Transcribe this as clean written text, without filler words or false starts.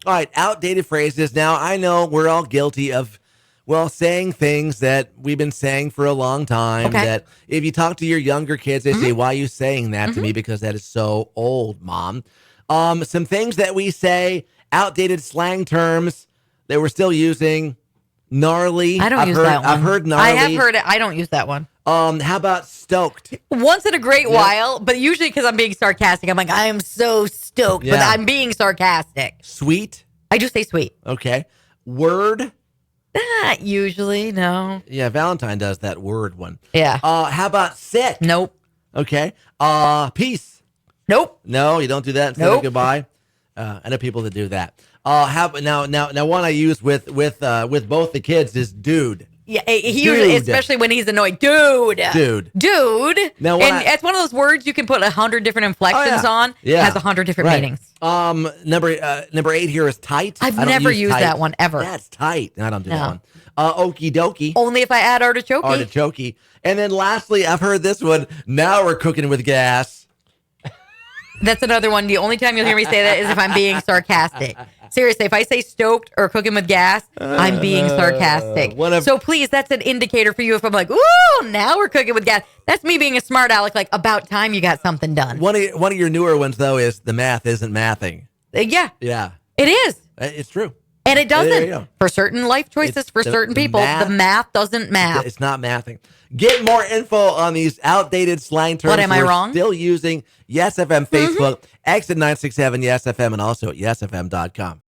All right, outdated phrases. Now, I know we're all guilty of, well, saying things that we've been saying for a long time. Okay. That if you talk to your younger kids, they say, why are you saying that to me? Because that is so old, Mom. Some things that we say, outdated slang terms that we're still using. Gnarly. I don't use that one. I've heard gnarly. I have heard it. I don't use that one. How about stoked? Once in a great while, but usually because I'm being sarcastic. I'm like, I am so stoked, but Yeah. I'm being sarcastic. Sweet. I do say sweet. Okay. Word. Usually, no. Yeah, Valentine does that word one. Yeah. How about sick? Nope. Okay. Peace. Nope. No, you don't do that instead of goodbye. I know people that do that. How now one I use with both the kids is dude. Yeah, he usually, Dude. especially when he's annoyed. Dude. Now, when and it's one of those words you can put 100 different inflections on. Yeah. Has 100 different Right. meanings. Number 8 here is tight. I've I don't never use used tight. that one ever. That's tight. I don't do No. that one. Okie dokie. Only if I add artichoke. Artichoke. And then lastly, I've heard this one. Now we're cooking with gas. That's another one. The only time you'll hear me say that is if I'm being sarcastic. Seriously, if I say stoked or cooking with gas, I'm being sarcastic. So please, that's an indicator for you if I'm like, ooh, now we're cooking with gas. That's me being a smart aleck, like about time you got something done. One of your newer ones, though, is the math isn't mathing. Yeah. Yeah. It is. It's true. And it There you doesn't. go. For certain life choices, for certain people, the math doesn't math. It's not mathing. Get more info on these outdated slang terms. What, am I we're wrong? Still using Yes FM Facebook, Exit 967 Yes FM, and also at yesfm.com.